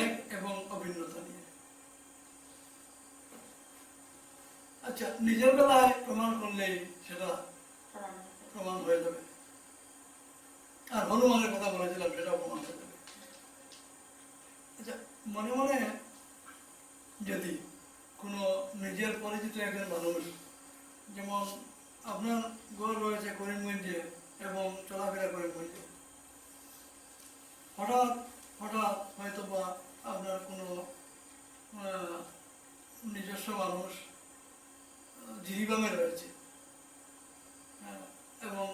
এক এবং অভিন্নতা নিয়ে। আচ্ছা, নিজের বেলায় প্রমাণ করলেই সেটা প্রমাণ হয়ে যাবে, আর হনুমানের কথা বলেছিলাম সেটাও প্রমাণ হয়ে যাবে। আচ্ছা, মনে মনে যদি কোনো নিজের পরিচিত একজন মানুষ, যেমন আপনার ঘর রয়েছে করিমগঞ্জে এবং চলাফেরা করিমগঞ্জে, হঠাৎ হঠাৎ হয়তো বা আপনার কোনো নিজস্ব মানুষ জিরিবামে রয়েছে, এবং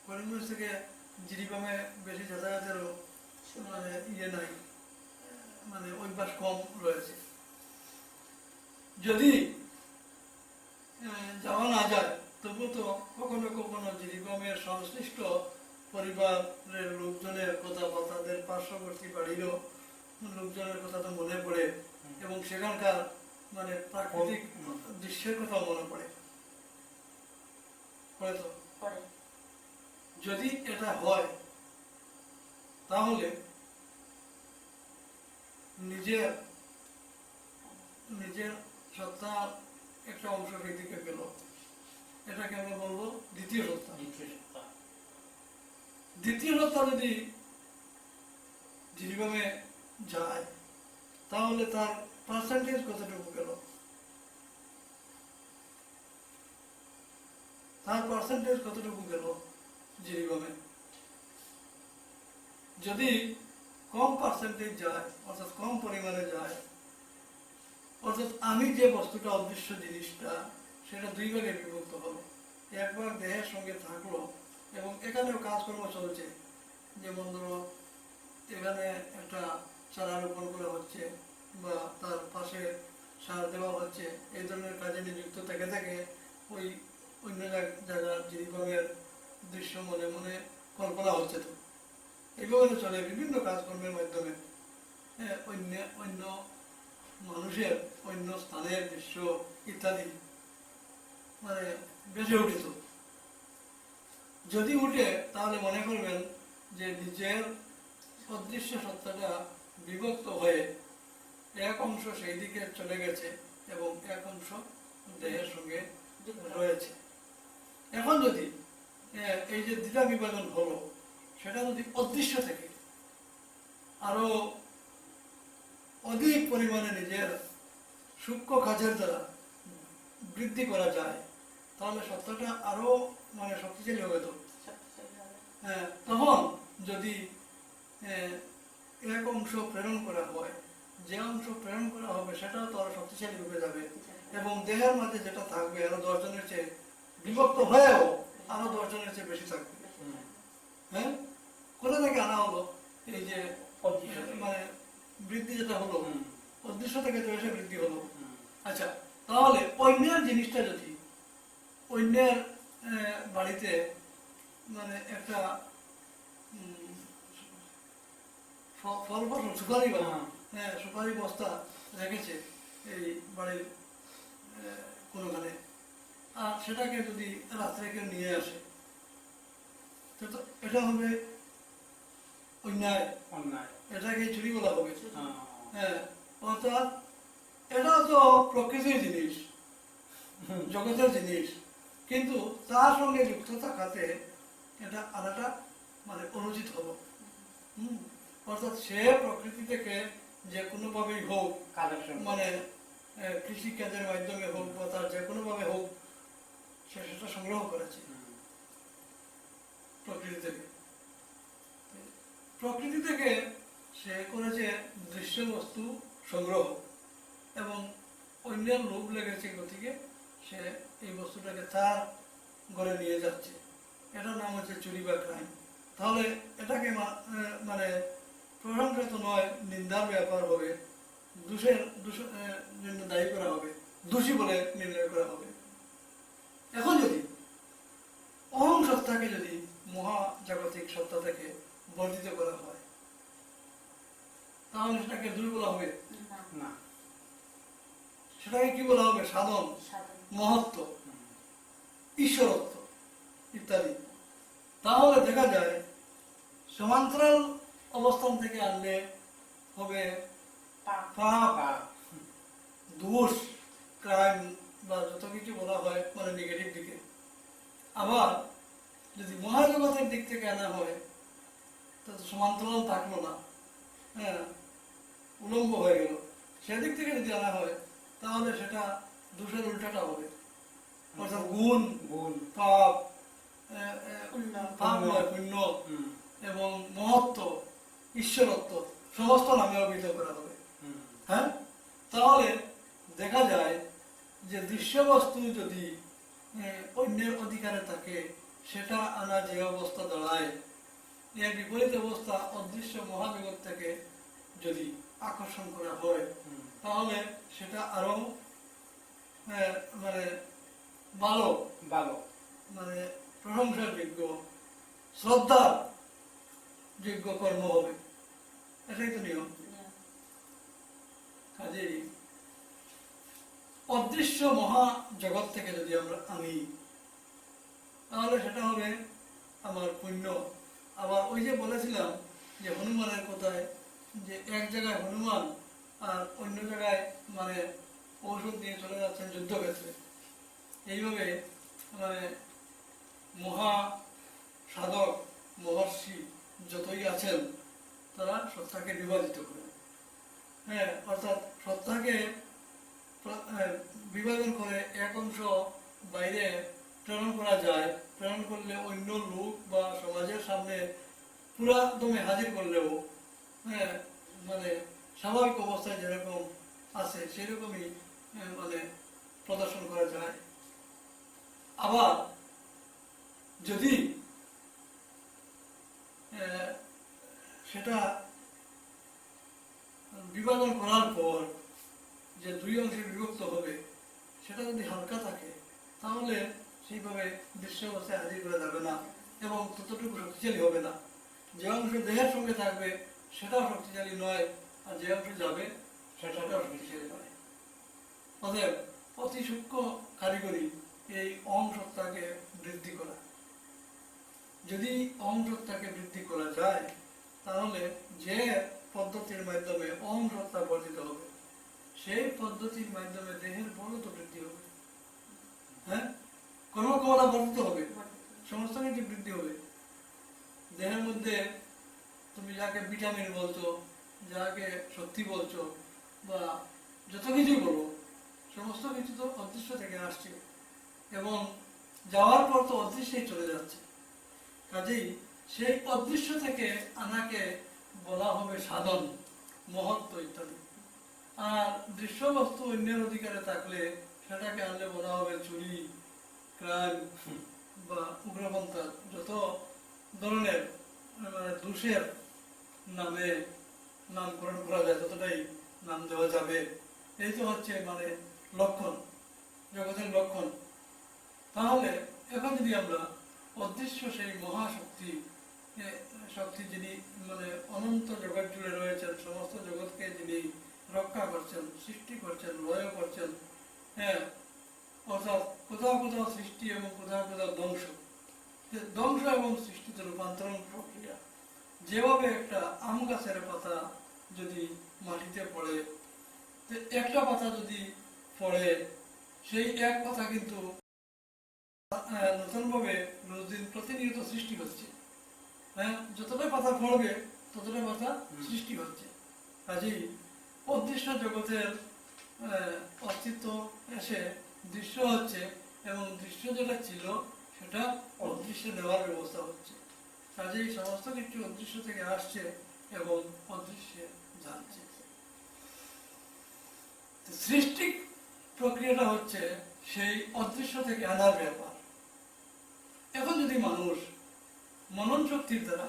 করিমগঞ্জ থেকে জিরিবামে বেশি যাতায়াতেরও মানে নাই, মানে অভ্যাস কম রয়েছে। যদি যাওয়া না যায় তবু তো কখনো কখনো জিরিবামের সংশ্লিষ্ট পরিবারের লোকজনের কথা বা তাদের পার্শ্ববর্তী বাড়িরও লোকজনের কথা তো মনে পড়ে, এবং সেখানকার মানে প্রাকৃতিক দৃশ্যের কথা মনে পড়ে তো। যদি এটা হয় তাহলে নিজের নিজের সত্তার একটা অংশ দিকে পেল, এটাকে আমরা বলবো দ্বিতীয় সত্তা। দ্বিতীয় সত্তা যদি জীবনে যায় তাহলে তার পার্সেন্টেজ কতটুকু গেল, তার পার্সেন্টেজ কতটুকু গেল জীবনে। যদি কম পার্সেন্টেজ যায়, অর্থাৎ কম পরিমাণে যায়, অর্থাৎ আমি যে বস্তুটা অদৃশ্য জিনিসটা সেটা দুই ভাগে বিভক্ত হলো। এক ভাগ দেহের সঙ্গে থাকলো এবং এখানেও কাজকর্ম চলছে, যেমন ধরো এখানে একটা চারা রোপণ করা হচ্ছে বা তার পাশে সার দেওয়া হচ্ছে, এই ধরনের কাজে নিযুক্ত থেকে থেকে ওই অন্য জায়গার জীবনের দৃশ্য মনে মনে কল্পনা হচ্ছে। তো এইভাবে চলে বিভিন্ন কাজকর্মের মাধ্যমে, অন্য অন্য মানুষের অন্য স্থানের দৃশ্য ইত্যাদি মানে বেঁচে উঠিত। যদি উঠে তাহলে মনে করবেন যে নিজের অদৃশ্য সত্তাটা বিভক্ত হয়ে এক অংশ সেই দিকে চলে গেছে এবং এক অংশ দেহের সঙ্গে রয়েছে। এখন যদি এই যে দ্বিধা বিভাজন হলো সেটা যদি অদৃশ্য থেকে আরো অধিক পরিমাণে নিজের সূক্ষ্ম কাজের দ্বারা বৃদ্ধি করা যায় তাহলে সত্তাটা আরো মানে শক্তিশালী হবে। তো তখন যদি এক অংশ প্রেরণ করা হয়, যে অংশ প্রেরণ করা হবে সেটাও তো আরো শক্তিশালী হয়ে যাবে এবং দেহের মাঝে যেটা থাকবে আরো 10 জনের চেয়ে বিভক্ত হয়েও আরো 10 জনের চেয়ে বেশি থাকবে। হ্যাঁ, কোথা থেকে আনা হলো এই যে মানে বৃদ্ধি যেটা হলো, অদৃশ্য থেকে তো এসে বৃদ্ধি হলো। আচ্ছা, তাহলে অন্যের জিনিসটা যদি অন্যের বাড়িতে মানে একটা ফল ফসল সুপারি সুপারি বস্তা রেখেছে এই বাড়ির কোনোখানে, আর সেটাকে যদি রাত্রে কেউ নিয়ে আসে তো এটা হবে অন্যায়, এটাকে চুরি বলা হবে। অর্থাৎ এটা তো প্রকৃতির জিনিস, জগতের জিনিস, কিন্তু তার সঙ্গে যুক্ত থাকাতে এটা আলাদা মানে অনুচিত হলো। অর্থাৎ সে প্রকৃতি থেকে যে কোনোভাবেই হোক, মানে কৃষি কাজের মাধ্যমে হোক বা তার যে কোনোভাবে হোক সে সেটা সংগ্রহ করেছে প্রকৃতি থেকে। প্রকৃতি থেকে সে করেছে দৃশ্য বস্তু সংগ্রহ এবং অন্যের লোভ লেগেছে গতিকে সে এই বস্তুটাকে তার ঘরে নিয়ে যাচ্ছে, এটার নাম হচ্ছে চুরি বা ক্রাইম। তাহলে এটাকে মানে প্রশংসা তো নয়, নিন্দার ব্যাপার হবে, দোষের জন্য দায়ী করা হবে, দোষী বলে নির্ণয় করা হবে। এখন যদি অহং সত্তাকে যদি মহাজাগতিক সত্তা থেকে বর্ধিত করা হয় তাহলে সেটাকে দুর্বল হবে না, সেটাকে কি বলা হবে? সাধন, মহত্ব, ঈশ্বরত্ব ইত্যাদি। তাহলে দেখা যায় সমান্তরাল অবস্থান থেকে আনলে হবে পাপ। পাপ, পাপ। দোষ, ক্রাইম বা যত কিছু বলা হয় মানে নেগেটিভ দিকে। আবার যদি মহাজগতের দিক থেকে আনা হয় তো সমান্তরাল থাকলো না, হ্যাঁ, উলম্ব হয়ে গেল। সেদিক থেকে যদি আনা হয় তাহলে সেটা দোষের উল্টাটা হবে, অর্থাৎ গুণ, গুণ, পাপ, পুণ্য। পাপ নয় পুণ্য, হুম, এবং মহত্ব, ঈশ্বরত্ব সমস্ত নামে অভিহিত করা হবে। হুম, হ্যাঁ, তাহলে দেখা যায় যে দৃশ্যবস্তু যদি অন্যের অধিকারে থাকে সেটা আনা যে অবস্থা দাঁড়ায়, এর বিপরীত অবস্থা অদৃশ্য মহাজগৎ থেকে যদি আকর্ষণ করা হয় হুম, তাহলে সেটা আরো মানে ভালো, ভালো। মানে প্রশংসার যোগ্য, শ্রদ্ধার যোগ্য কর্ম হবে। এটাই তো নিয়ম। কাজেই অদৃশ্য মহা জগৎ থেকে যদি আমরা আনি তাহলে সেটা হবে আমার পুণ্য। আবার ওই যে বলেছিলাম যে হনুমানের কথায়, যে এক জায়গায় হনুমান আর অন্য জায়গায় মানে ঔষধ নিয়ে চলে যাচ্ছেন যুদ্ধক্ষেত্রে, এইভাবে মানে মহা সাধক মহর্ষি যতই আছেন তারা সত্তাকে বিভাজিত করেন। হ্যাঁ, অর্থাৎ সত্তাকে বিভাজন করে এক অংশ বাইরে প্রেরণ করা যায়, প্রেরণ করলে অন্য লোক বা সমাজের সামনে পুরা দমে হাজির করলেও হ্যাঁ মানে স্বাভাবিক অবস্থায় যেরকম আছে সেরকমই মানে প্রদর্শন করা যায়। আবার যদি সেটা বিভাজন করার পর যে দুই অংশে বিভক্ত হবে সেটা যদি হালকা থাকে তাহলে সেইভাবে দৃশ্য অবস্থায় হাজির করা যাবে না এবং ততটুকু শক্তিশালী হবে না। যে অংশ দেহের সঙ্গে থাকবে সেটাও শক্তিশালী নয়, আর যে অংশ যাবে সেটাও শক্তিশালী নয়। অতএব অতি সূক্ষ্ম কারিগরি এই অহং সত্তাকে বৃদ্ধি করা। যদি অহং সত্তাকে বৃদ্ধি করা যায় তাহলে যে পদ্ধতির মাধ্যমে অহং সত্তা বর্ধিত হবে সেই পদ্ধতির মাধ্যমে দেহের বলও তো বৃদ্ধি হবে। হ্যাঁ, কর্মক্ষমতা বর্ধিত হবে, সমস্ত কিছু বৃদ্ধি হবে। দেহের মধ্যে তুমি যাকে ভিটামিন বলছো, যাকে শক্তি বলছো বা যত কিছুই বলো, সমস্ত কিছু তো অদৃশ্য থেকে আসছে এবং যাওয়ার পর তো অদৃশ্যই চলে যাচ্ছে। কাজেই সেই অদৃশ্য থেকে আনাকে বলা হবে সাধন, মহত্ব ইত্যাদি। আর দৃশ্য বস্তু অন্যের অধিকারে থাকলে সেটাকে আনলে বলা হবে চুরি, ক্রাইম বা উগ্রপন্থা, যত ধরনের মানে দোষের নামে নামকরণ করা যায় ততটাই নাম দেওয়া যাবে। এই তো হচ্ছে মানে লক্ষণ, জগতের লক্ষণ। তাহলে এখন যদি আমরা অদৃশ্য সেই মহাশক্তি, শক্তি যিনি মানে অনন্ত জগৎ জুড়ে রয়েছেন, সমস্ত জগৎকে যিনি রক্ষা করছেন, সৃষ্টি করছেন, লয় করছেন, হ্যাঁ, অর্থাৎ কোথাও কোথাও সৃষ্টি এবং কোথাও কোথাও ধ্বংস, ধ্বংস এবং সৃষ্টিতে রূপান্তরণ প্রক্রিয়া। যেভাবে একটা আম গাছের পাতা যদি মাটিতে পড়ে, একটা পাতা যদি পড়ে সেই এক পাতা কিন্তু নতুনভাবে রোজদিন প্রতিনিয়ত সৃষ্টি হচ্ছে। হ্যাঁ, যতটা পাতা পড়বে ততটা পাতা সৃষ্টি হচ্ছে। কাজেই অদৃশ্য জগতের অস্তিত্ব এসে দৃশ্য হচ্ছে এবং দৃশ্য যেটা ছিল সেটা অদৃশ্য নেওয়ার ব্যবস্থা হচ্ছে। কাজেই সমস্ত কিছু অদৃশ্য থেকে আসছে এবং অদৃশ্যে যাচ্ছে। সৃষ্টি প্রক্রিয়াটা হচ্ছে সেই অদৃশ্য থেকে আনার ব্যাপার। এখন যদি মানুষ মনন শক্তির দ্বারা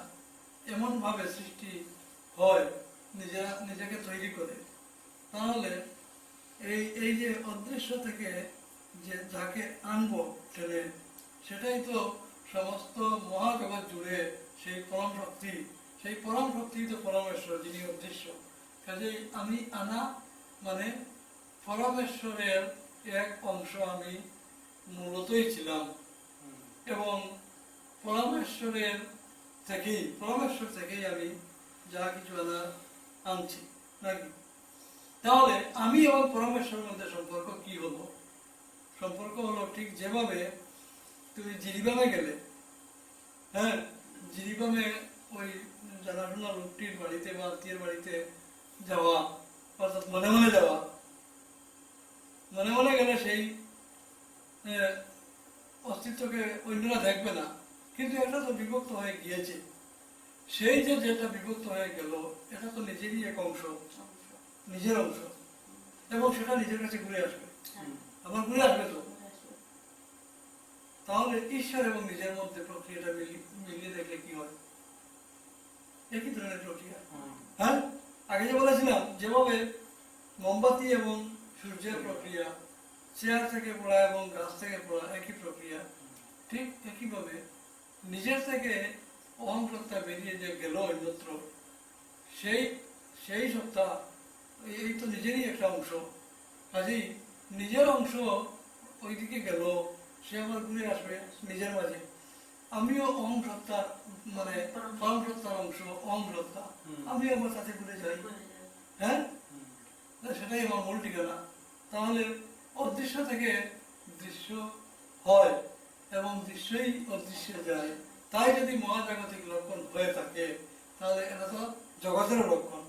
এমন ভাবে সৃষ্টি হয়, নিজেকে তৈরি করে, তাহলে এই যে অদৃশ্য থেকে যে যাকে আনবো টেনে, সেটাই তো সমস্ত মহাজগৎ জুড়ে সেই পরম শক্তি, সেই পরম শক্তি তো পরমেশ্বর যিনি অদৃশ্য। কাজেই আমি আনা মানে পরমেশ্বরের এক অংশ আমি মূলতই ছিলাম এবং পরমেশ্বর থেকেই আমি যা কিছু আনা আনছি। নাকি? তাহলে আমি এবং পরমেশ্বরের মধ্যে সম্পর্ক কি হলো? সম্পর্ক হলো ঠিক যেভাবে তুমি জিরিবামে গেলে, হ্যাঁ, জিরিবামে ওই জানাশোনা লোকটির বাড়িতে বা আত্মীয়ের বাড়িতে যাওয়া, অর্থাৎ মনে মনে যাওয়া, মনে মনে গেলে সেই অস্তিত্বকে অন্যরা দেখবে না, কিন্তু এটা তো বিভক্ত হয়ে গিয়েছে। সেই যে যেটা বিভক্ত হয়ে গেল, এটা তো নিজেরই এক অংশ, নিজের অংশ, এবং সেটা নিজের কাছে ঘুরে আসবে, আবার ঘুরে আসবে তো। তাহলে ঈশ্বর এবং নিজের মধ্যে প্রক্রিয়াটা মিলিয়ে দেখলে কি হয়? একই ধরনের প্রক্রিয়া। হ্যাঁ, আগে যে বলেছিলাম যেভাবে মোমবাতি এবং সূর্যের প্রক্রিয়া, চেয়ার থেকে পড়া এবং গাছ থেকে পড়া একই প্রক্রিয়া, ঠিক একইভাবে নিজের থেকে অহং সত্তা বেরিয়ে যে গেল অন্যত্র, সেই সেই সত্তা এই তো নিজেরই একটা অংশ। কাজেই নিজের অংশ ওইদিকে গেল, সে আবার ঘুরে আসবে নিজের মাঝে। আমিও অহং সত্তার মানে পরম সত্তার অংশ, অহং সত্তা, আমি আমার সাথে ঘুরে যাই। হ্যাঁ, সেটাই আমার মূল ঠিকানা। তাহলে অদৃশ্য থেকে দৃশ্য হয় এবং দৃশ্যই অদৃশ্যে যায়। তাই যদি মহাজাগতিক লক্ষণ হয়ে থাকে, তাহলে এটা তো জগতের লক্ষণ।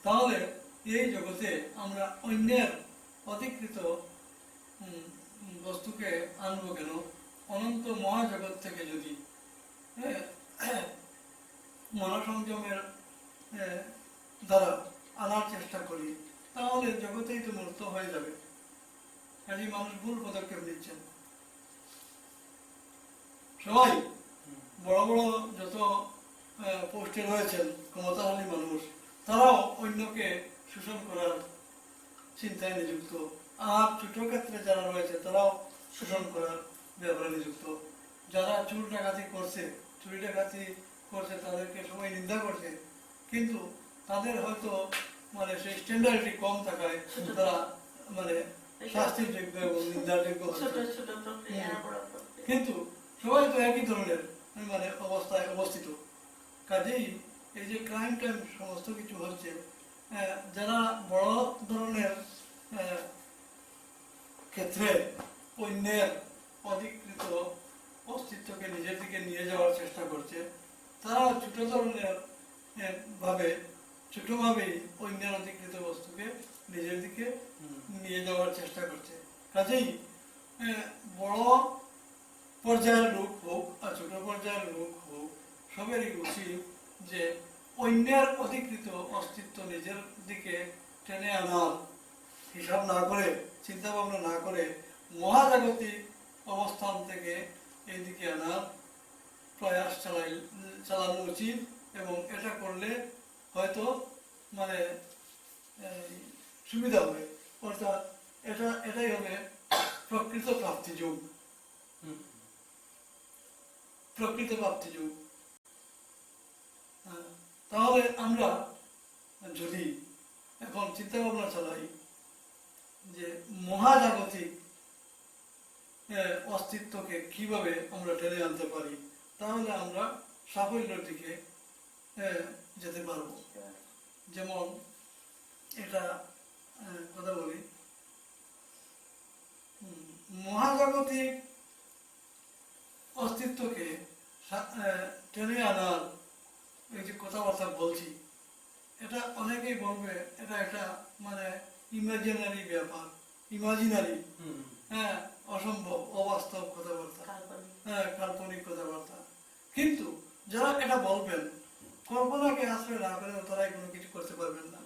তাহলে এই জগতে আমরা অন্যের অধিকৃত বস্তুকে আনবো কেন? অনন্ত মহাজগৎ থেকে যদি মনসংযমের দ্বারা আনার চেষ্টা করি, তাহলে জগতেই তো মূর্ত হয়ে যাবে। কাজে মানুষ ভুল পদক্ষেপ নিচ্ছেন। সবাই বড় বড় যত পোস্টে রয়েছেন ক্ষমতাশালী মানুষ, তারাও অন্যকে শোষণ করার চিন্তায় নিযুক্ত। আর ছোট ক্ষেত্রে যারা রয়েছে তারাও শোষণ করার ব্যাপারে নিযুক্ত। যারা চুরি ডাকাতি করছে তাদেরকে সবাই নিন্দা করছে, কিন্তু তাদের হয়তো মানে সেই স্ট্যান্ডার্ডটি কম থাকায় তারা মানে শাস্তির যোগ্য এবং নিন্দার যোগ্য হচ্ছে। কিন্তু সবাই তো একই ধরনের মানে অবস্থায় অবস্থিত। কাজেই এই যে ক্রাইম টাইম সমস্ত কিছু হচ্ছে, যারা বড় ধরনের ক্ষেত্রে অন্যের অধিকৃত অস্তিত্বকে নিজের দিকে নিয়ে যাওয়ার চেষ্টা করছে, তারা ছোটভাবেই অন্যের অধিকৃত বস্তুকে নিজের দিকে নিয়ে যাওয়ার চেষ্টা করছে। কাজেই বড় পর্যায়ের লোক হোক আর ছোট পর্যায়ের লোক হোক, সবেরই উচিত যে অন্যের অধিকৃত অস্তিত্ব নিজের দিকে টেনে আনার হিসাব না করে, চিন্তা ভাবনা না করে, মহাজাগতিক অবস্থান থেকে এইদিকে আনার প্রয়াস চালানো উচিত। এবং এটা করলে হয়তো মানে সুবিধা হবে। অর্থাৎ এটাই হবে প্রকৃত প্রাপ্তি যুগ। প্রকৃত প্রাপ্তি যুগ। তাহলে আমরা যদি এখন চিন্তা ভাবনা চালাই যে মহাজাগতিক অস্তিত্বকে কিভাবে আমরা টেনে আনতে পারি, তাহলে আমরা সাফল্যের দিকে যেতে পারব। যেমন এটা কথা বলি, মহাজাগতিক অস্তিত্বকে টেনে আনার এই যে কথাবার্তা বলছি, এটা অনেকেই বলবে এটা একটা মানে ইমাজিনারি ব্যাপার, ইমাজিনারি, হ্যাঁ, অসম্ভব, অবাস্তব কথাবার্তা, হ্যাঁ, কাল্পনিক কথাবার্তা। কিন্তু যারা এটা বলবেন, কল্পনাকে আশ্রয় না করে তারাই কোনো কিছু করতে পারবেন না।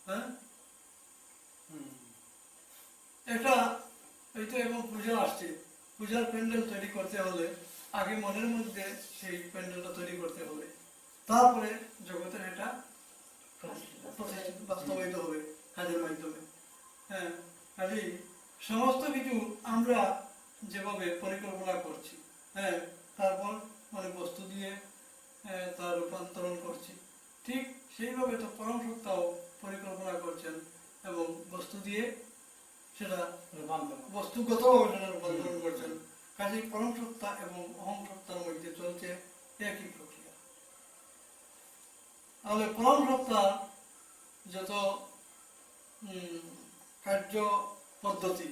হ্যাঁ, এটা এই তো এবং পূজা আসছে, পূজার প্যান্ডেল তৈরি করতে হলে আগে মনের মধ্যে সেই প্যান্ডেলটা তৈরি করতে হবে, তারপরে জগতের এটা বাস্তবায়িত হবে কাজের মাধ্যমে। হ্যাঁ, কাজেই সমস্ত কিছু আমরা যেভাবে পরিকল্পনা করছি, হ্যাঁ, তারপর মানে বস্তু দিয়ে তার রূপান্তরণ করছি, ঠিক সেইভাবে তো পরম সত্তাও পরিকল্পনা করছেন এবং বস্তু দিয়ে সেটা বস্তুগতভাবে সেটা রূপান্তরণ করছেন। কাজেই পরম সত্তা এবং অহং সত্তার মধ্যে চলছে একই প্রক্রিয়া। তাহলে পরম সত্তা যত কার্য পদ্ধতি,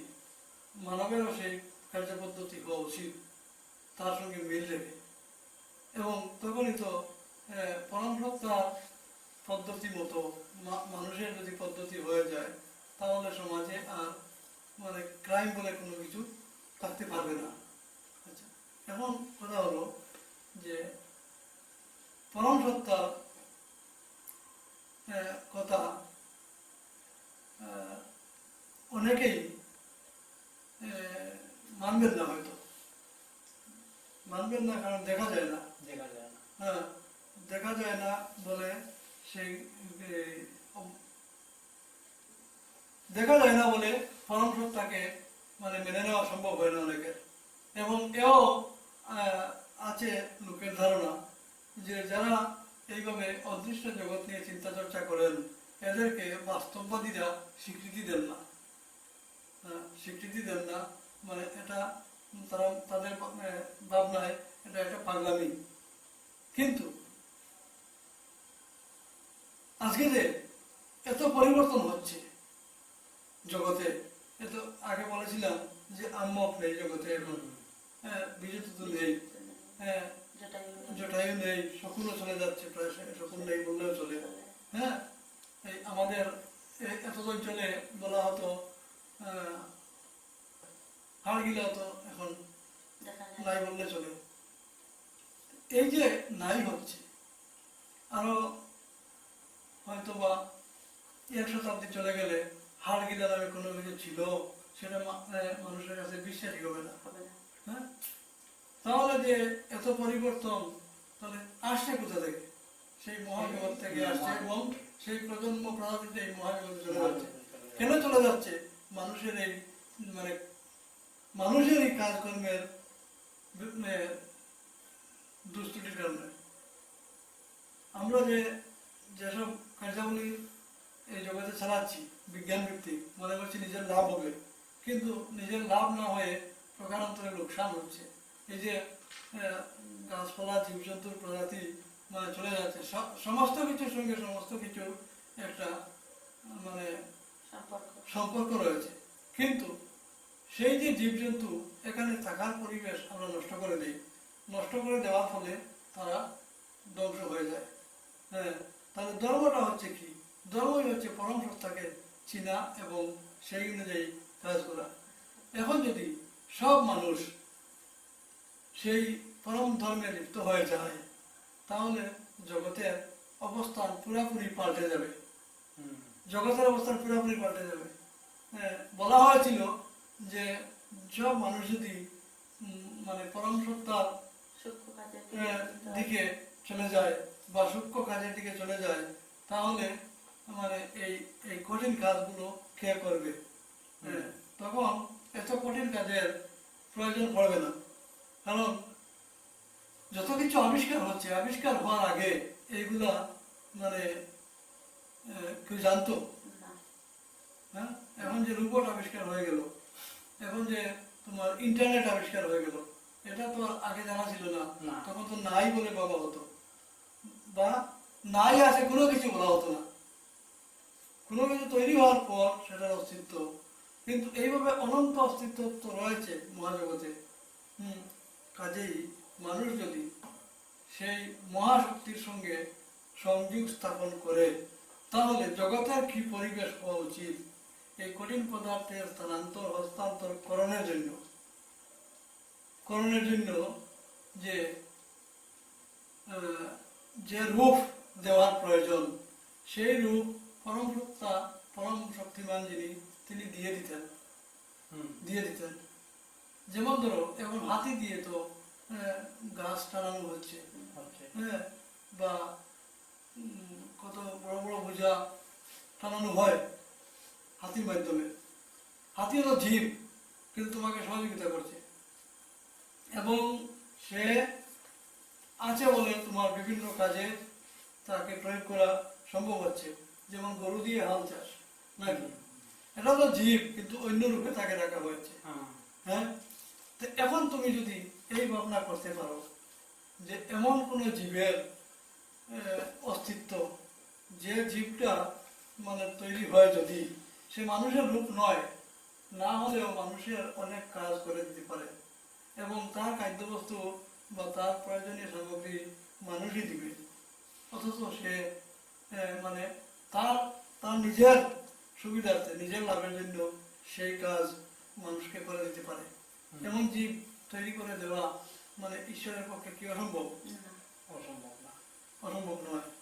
মানবেরও সেই কার্য পদ্ধতি হওয়া উচিত তার সঙ্গে মিল রেখে, এবং তখনই তো পরমসত্তার পদ্ধতি মতো মানুষের যদি পদ্ধতি হয়ে যায়, তাহলে সমাজে আর মানে ক্রাইম বলে কোনো কিছু থাকতে পারবে না। আচ্ছা, এখন কথা হলো যে পরমসত্তার কথা অনেকেই মানবেন না, হয়তো মানবেন না, কারণ দেখা যায় না। হ্যাঁ, দেখা যায় না বলে সেই দেখা যায় না বলে পরম সত্তাকে মানে মেনে নেওয়া সম্ভব হয় না অনেকের। এবং এও আছে লোকের ধারণা যে যারা এইভাবে অদৃশ্য জগৎ নিয়ে চিন্তা চর্চা করেন, এদেরকে বাস্তববাদীরা স্বীকৃতি দেন না। স্বীকৃতি দেন না মানে এটা তারা তাদের ভাবনায় এটা একটা পাগলামি। কিন্তু আজকে যে এত পরিবর্তন হচ্ছে জগতে, এত আগে বলেছিলাম যে আম্মক নেই জগতে, এখন বিদ্যুৎ নেই, জটায়ু নেই, শকুনও চলে যাচ্ছে, প্রায় শকুন নেই বললেও চলে। হ্যাঁ, এই আমাদের এত অঞ্চলে বলা হতো হাড়গিলা, তো এখন নাই বললে চলে। এই যে নাই হচ্ছে, আরো হয়তো বা 1 শতাব্দী চলে গেলে হাড়গিলা নামে কোনো কিছু ছিল সেটা মানুষের কাছে বিশ্বাসই হবে না। হ্যাঁ, তাহলে যে এত পরিবর্তন তাহলে আসছে কোথা থেকে? সেই মহাজগৎ থেকে আসছে, এবং সেই প্রজন্ম প্রজাতিতে এই মহাজগতে চলে যাচ্ছে। কেন চলে যাচ্ছে? মানুষের এই মানে মানুষের এই কাজকর্মের দুষ্টির কারণে। আমরা যেসব কার্যাবলী এই জগতে চালাচ্ছি বিজ্ঞান ভিত্তিক, মনে করছি নিজের লাভ হবে, কিন্তু নিজের লাভ না হয়ে প্রকারান্তরে লোকসান হচ্ছে। এই যে গাছপালা, জীবজন্তুর প্রজাতি মানে চলে যাচ্ছে, সমস্ত কিছুর সঙ্গে সমস্ত কিছুর একটা মানে সম্পর্ক রয়েছে। কিন্তু সেই যে জীবজন্তু এখানে থাকার পরিবেশ আমরা নষ্ট করে দিই, নষ্ট করে দেওয়ার ফলে তারা ধ্বংস হয়ে যায়। হ্যাঁ, তাহলে ধর্মটা হচ্ছে কি? ধর্মই হচ্ছে পরম সত্তাকে চিনা এবং সেই অনুযায়ী কাজ করা। এখন যদি সব মানুষ সেই পরম ধর্মে লিপ্ত হয়ে যায়, তাহলে জগতের অবস্থান পুরাপুরি পাল্টে যাবে। জগতের অবস্থান পুরাপুরি পাল্টে যাবে। বলা হয়েছিল যে সব মানুষ যদি মানে পরম সত্তার দিকে চলে যায় বা সূক্ষ্ম কাজের দিকে চলে যায়, তাহলে মানে এই কঠিন কাজগুলো কে করবে? তখন এত কঠিন কাজের প্রয়োজন পড়বে না, কারণ যত কিছু আবিষ্কার হচ্ছে, আবিষ্কার হওয়ার আগে এইগুলা মানে কেউ জানতো? হ্যাঁ, এখন যে রোবট আবিষ্কার হয়ে গেল, এখন যে তোমার ইন্টারনেট আবিষ্কার হয়ে গেল, এটা তো আগে জানা ছিল না। তখন তো নাই বলে বাবা হতো, বা নাই আছে কোনো কিছু বলা হতো না। কোনো কিছু তৈরি হওয়ার পর সেটার অস্তিত্ব, কিন্তু এইভাবে অনন্ত অস্তিত্ব তো রয়েছে মহাজগতে। কাজেই মানুষ যদি সেই মহাশক্তির সঙ্গে সংযোগ স্থাপন করে, তাহলে জগতের কি পরিবেশ হওয়া উচিত এই কঠিন পদার্থের স্থানান্তর হস্তান্তর করণের জন্য যে রূপ দেওয়ার প্রয়োজন, সেই রূপ পরম সত্তা, পরম শক্তিমান যিনি, তিনি দিয়ে দিতেন। যেমন ধরো এখন হাতি দিয়ে তো গাছ টানানো হচ্ছে, হ্যাঁ, বা কত বড় বড় বোঝা টানানো হয় হাতির মাধ্যমে। হাতি হলো জীব, কিন্তু তোমাকে সহযোগিতা করছে, এবং সে আছে বলে তোমার বিভিন্ন কাজে তাকে প্রয়োগ করা সম্ভব হচ্ছে। যেমন গরু দিয়ে হাল চাষ, নাকি? এটা তো জীব, কিন্তু অন্য রূপে তাকে রাখা হয়েছে। হ্যাঁ, তো এখন তুমি যদি এই ভাবনা করতে পারো যে এমন কোন জীবের অস্তিত্ব, যে জীবটা মানে তৈরি হয় যদি, সে মানুষের রূপ নয়, না হলেও মানুষের অনেক কাজ করে দিতে পারে এবং তার খাদ্যবস্তু বা তার প্রয়োজনীয় সামগ্রী মানুষই দিবে, অথচ সে মানে তার তার নিজের সুবিধার্থে, নিজের লাভের জন্য সেই কাজ মানুষকে করে দিতে পারে। এমন জীব তৈরি করে দেওয়া মানে ঈশ্বরের পক্ষে কি অসম্ভব? না। অসম্ভব না। অসম্ভব নয়।